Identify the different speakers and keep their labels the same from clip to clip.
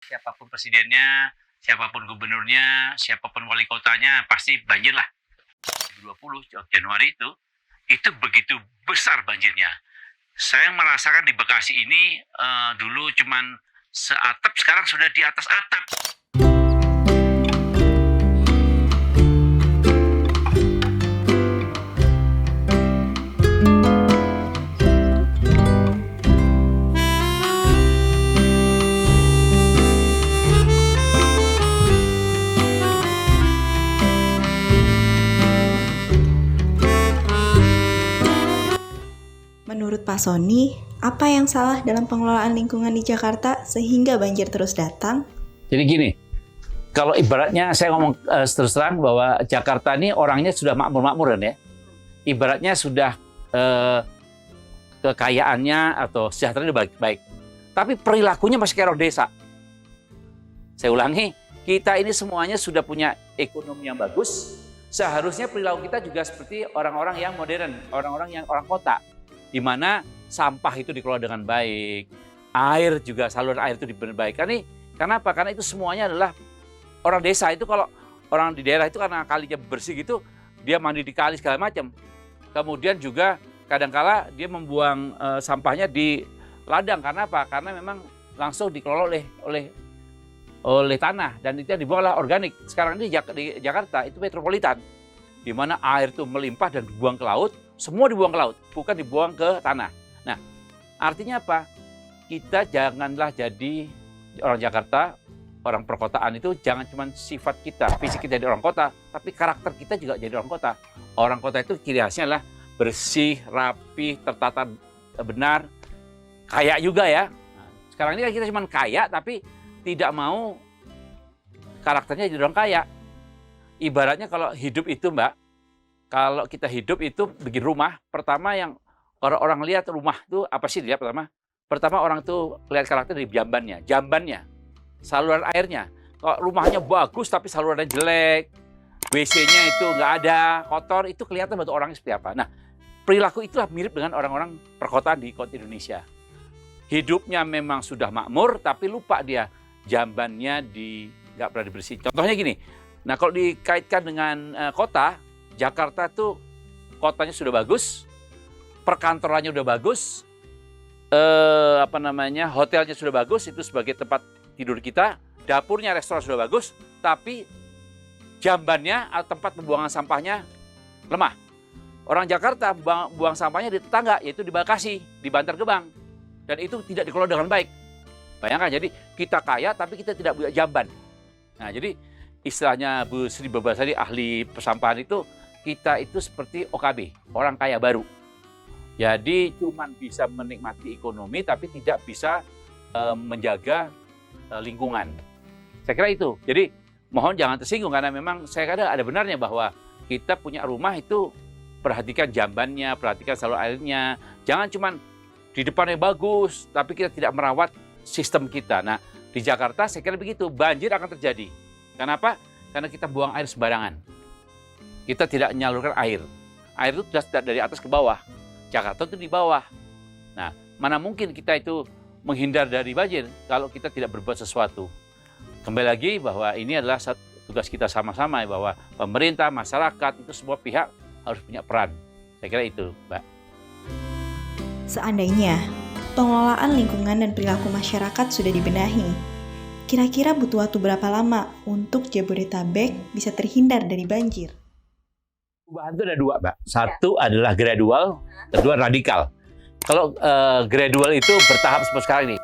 Speaker 1: Siapapun presidennya, siapapun gubernurnya, siapapun wali kotanya, pasti banjir lah. 2020 Januari itu begitu besar banjirnya. Saya merasakan di Bekasi ini dulu cuman seatap, sekarang sudah di atas atap.
Speaker 2: Menurut Pak Sony, apa yang salah dalam pengelolaan lingkungan di Jakarta sehingga banjir terus datang?
Speaker 1: Jadi gini, kalau ibaratnya saya ngomong terus terang bahwa Jakarta ini orangnya sudah makmur-makmur kan ya. Ibaratnya sudah kekayaannya atau sejahteranya baik-baik. Tapi perilakunya masih kayak orang desa. Saya ulangi, kita ini semuanya sudah punya ekonomi yang bagus. Seharusnya perilaku kita juga seperti orang-orang yang modern, orang-orang yang orang kota. Di mana sampah itu dikelola dengan baik, air juga saluran air itu diperbaiki. Kenapa? Karena itu semuanya adalah orang desa itu. Kalau orang di daerah itu karena kalinya bersih gitu, dia mandi di kali segala macam. Kemudian juga kadangkala dia membuang sampahnya di ladang. Karena apa? Karena memang langsung dikelola oleh tanah dan itu dibuanglah organik. Sekarang ini di Jakarta itu metropolitan, di mana air itu melimpah dan dibuang ke laut. Semua dibuang ke laut, bukan dibuang ke tanah. Nah, artinya apa? Kita janganlah jadi orang Jakarta, orang perkotaan itu jangan cuma sifat kita, fisik kita jadi orang kota, tapi karakter kita juga jadi orang kota. Orang kota itu ciri khasnya adalah bersih, rapi, tertata benar, kaya juga ya. Nah, sekarang ini kan kita cuma kaya, tapi tidak mau karakternya jadi orang kaya. Ibaratnya kalau hidup itu, Mbak, kalau kita hidup itu bikin rumah, pertama yang orang lihat rumah itu apa sih dia pertama? Pertama orang tuh lihat karakter dari jambannya, saluran airnya. Kalau rumahnya bagus tapi salurannya jelek, WC-nya itu nggak ada, kotor, itu kelihatan bentuk orangnya seperti apa. Nah, perilaku itulah mirip dengan orang-orang perkotaan di kota Indonesia. Hidupnya memang sudah makmur, tapi lupa dia jambannya nggak pernah dibersih. Contohnya gini, nah kalau dikaitkan dengan kota, Jakarta tuh kotanya sudah bagus, perkantorannya udah bagus, hotelnya sudah bagus, itu sebagai tempat tidur kita, dapurnya, restoran sudah bagus, tapi jambannya atau tempat pembuangan sampahnya lemah. Orang Jakarta buang sampahnya di tetangga, yaitu di Bekasi, di Bantar Gebang, dan itu tidak dikelola dengan baik. Bayangkan, jadi kita kaya tapi kita tidak punya jamban. Nah, jadi istilahnya Bu Sri Babasari, ahli persampahan itu, kita itu seperti OKB, orang kaya baru. Jadi cuma bisa menikmati ekonomi tapi tidak bisa menjaga lingkungan. Saya kira itu. Jadi mohon jangan tersinggung karena memang saya kira ada benarnya bahwa kita punya rumah itu perhatikan jambannya, perhatikan saluran airnya. Jangan cuma di depannya bagus tapi kita tidak merawat sistem kita. Nah, di Jakarta saya kira begitu, banjir akan terjadi. Kenapa? Karena kita buang air sembarangan. Kita tidak menyalurkan air. Air itu sudah dari atas ke bawah. Jakarta itu di bawah. Nah, mana mungkin kita itu menghindar dari banjir kalau kita tidak berbuat sesuatu. Kembali lagi bahwa ini adalah tugas kita sama-sama, bahwa pemerintah, masyarakat, itu semua pihak harus punya peran. Saya kira itu, Mbak.
Speaker 2: Seandainya pengelolaan lingkungan dan perilaku masyarakat sudah dibenahi, kira-kira butuh waktu berapa lama untuk Jabodetabek bisa terhindar dari banjir?
Speaker 1: Perubahan itu ada dua, Mbak. Satu adalah gradual, kedua radikal. Kalau gradual itu bertahap seperti sekarang ini.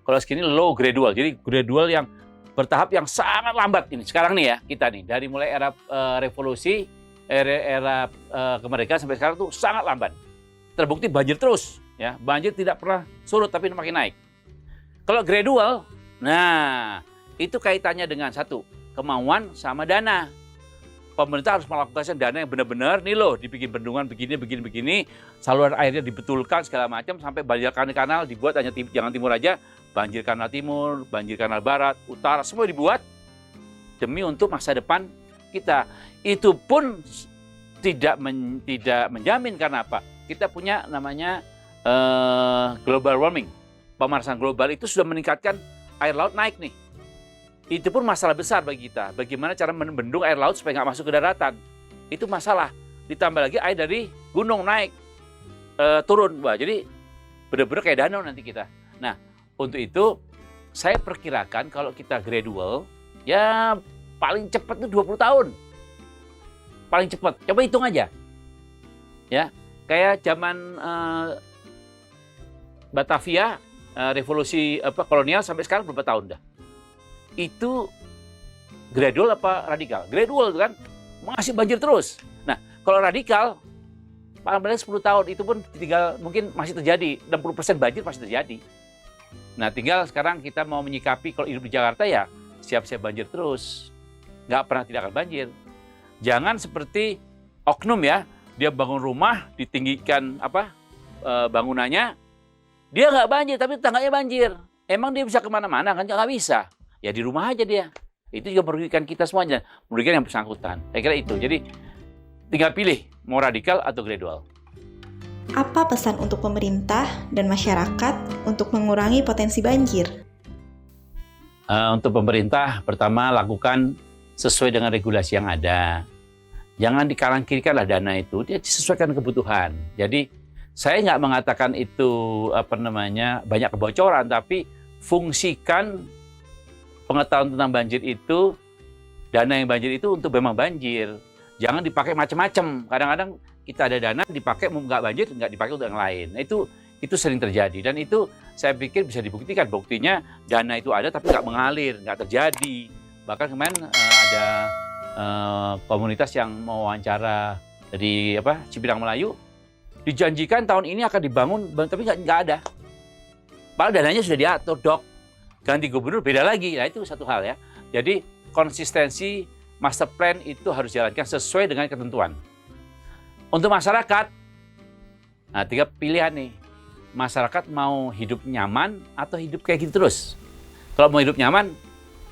Speaker 1: Kalau segini low gradual. Jadi gradual yang bertahap yang sangat lambat ini. Sekarang nih ya, kita nih dari mulai era revolusi, era kemerdekaan sampai sekarang tuh sangat lambat. Terbukti banjir terus, ya. Banjir tidak pernah surut tapi makin naik. Kalau gradual, nah itu kaitannya dengan satu, kemauan sama dana. Pemerintah harus melakukan dana yang benar-benar, nih loh, dibikin bendungan begini, saluran airnya dibetulkan segala macam sampai banjir kanal dibuat hanya jangan timur aja, banjir kanal timur, banjir kanal barat, utara, semua dibuat demi untuk masa depan kita. Itu pun tidak menjamin karena apa? Kita punya namanya global warming. Pemanasan global itu sudah meningkatkan air laut naik nih. Itu pun masalah besar bagi kita. Bagaimana cara membendung air laut supaya nggak masuk ke daratan. Itu masalah. Ditambah lagi air dari gunung naik, turun. Wah, jadi benar-benar kayak danau nanti kita. Nah, untuk itu saya perkirakan kalau kita gradual, ya paling cepat itu 20 tahun. Paling cepat. Coba hitung aja. Ya, kayak zaman Batavia, revolusi kolonial sampai sekarang berapa tahun dah? Itu gradual apa radikal? Gradual kan, masih banjir terus. Nah, kalau radikal, paling 10 tahun itu pun tinggal mungkin masih terjadi, 60% banjir masih terjadi. Nah, tinggal sekarang kita mau menyikapi kalau hidup di Jakarta ya siap-siap banjir terus. Nggak pernah tidak akan banjir. Jangan seperti oknum ya, dia bangun rumah, ditinggikan bangunannya, dia nggak banjir, tapi tetangganya banjir. Emang dia bisa kemana-mana kan? Nggak bisa. Ya di rumah aja dia. Itu juga merugikan kita semuanya, merugikan yang bersangkutan. Saya kira itu. Jadi tinggal pilih mau radikal atau gradual.
Speaker 2: Apa pesan untuk pemerintah dan masyarakat untuk mengurangi potensi banjir?
Speaker 1: Untuk pemerintah, pertama lakukan sesuai dengan regulasi yang ada. Jangan dikanan-kirikanlah dana itu, dia disesuaikan kebutuhan. Jadi saya nggak mengatakan itu banyak kebocoran, tapi fungsikan pengetahuan tentang banjir itu, dana yang banjir itu untuk memang banjir. Jangan dipakai macam-macam. Kadang-kadang kita ada dana dipakai nggak banjir, nggak dipakai untuk yang lain. Nah, itu sering terjadi dan itu saya pikir bisa dibuktikan. Buktinya dana itu ada tapi nggak mengalir, nggak terjadi. Bahkan kemarin ada komunitas yang mewawancara dari Cipinang Melayu, dijanjikan tahun ini akan dibangun, tapi nggak ada. Padahal dananya sudah diatur, Dok. Ganti gubernur beda lagi. Nah, itu satu hal ya. Jadi konsistensi master plan itu harus dijalankan sesuai dengan ketentuan. Untuk masyarakat, nah 3 pilihan nih. Masyarakat mau hidup nyaman atau hidup kayak gitu terus. Kalau mau hidup nyaman,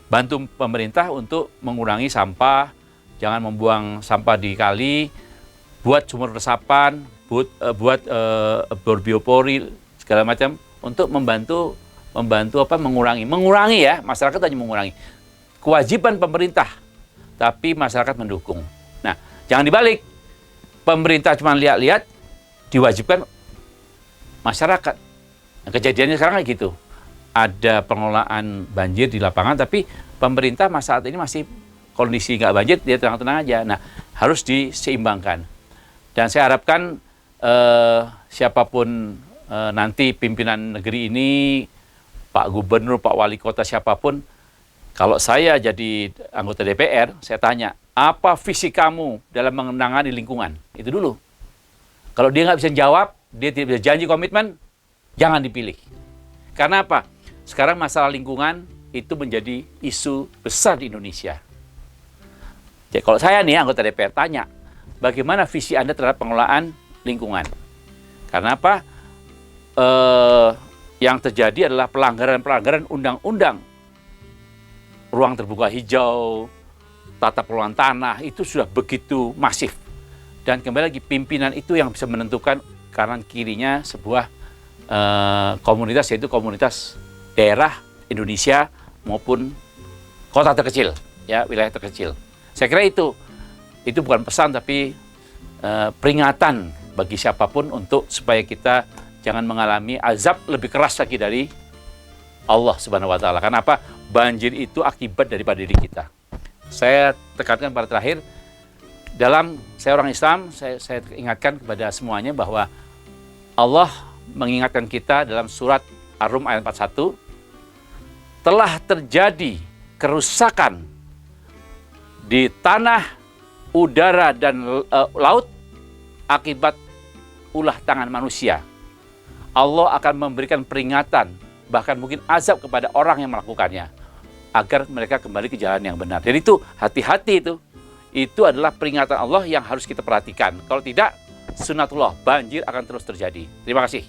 Speaker 1: bantu pemerintah untuk mengurangi sampah, jangan membuang sampah di kali, buat sumur resapan, buat bor biopori segala macam untuk membantu mengurangi ya, masyarakat hanya mengurangi. Kewajiban pemerintah, tapi masyarakat mendukung. Nah, jangan dibalik. Pemerintah cuma lihat-lihat, diwajibkan masyarakat. Nah, kejadiannya sekarang kayak gitu. Ada pengelolaan banjir di lapangan, tapi pemerintah saat ini masih kondisi nggak banjir, dia tenang-tenang aja. Nah, harus diseimbangkan. Dan saya harapkan siapapun nanti pimpinan negeri ini, Pak Gubernur, Pak Wali Kota, siapapun, kalau saya jadi anggota DPR, saya tanya, apa visi kamu dalam menangani lingkungan? Itu dulu. Kalau dia nggak bisa jawab, dia tidak bisa janji komitmen, jangan dipilih. Karena apa? Sekarang masalah lingkungan itu menjadi isu besar di Indonesia. Jadi kalau saya nih anggota DPR tanya, bagaimana visi Anda terhadap pengelolaan lingkungan? Karena apa? Yang terjadi adalah pelanggaran-pelanggaran undang-undang. Ruang terbuka hijau, tata kelola tanah, itu sudah begitu masif. Dan kembali lagi, pimpinan itu yang bisa menentukan kanan kirinya sebuah komunitas, yaitu komunitas daerah Indonesia maupun kota terkecil, ya, wilayah terkecil. Saya kira itu bukan pesan tapi peringatan bagi siapapun untuk supaya kita jangan mengalami azab lebih keras lagi dari Allah Subhanahu wa taala. Karena apa? Banjir itu akibat daripada diri kita. Saya tekankan pada terakhir, saya orang Islam, saya ingatkan kepada semuanya bahwa Allah mengingatkan kita dalam surat Ar-Rum ayat 41, telah terjadi kerusakan di tanah, udara, dan laut akibat ulah tangan manusia. Allah akan memberikan peringatan, bahkan mungkin azab kepada orang yang melakukannya, agar mereka kembali ke jalan yang benar. Jadi itu, hati-hati itu. Itu adalah peringatan Allah yang harus kita perhatikan. Kalau tidak, sunatullah, banjir akan terus terjadi. Terima kasih.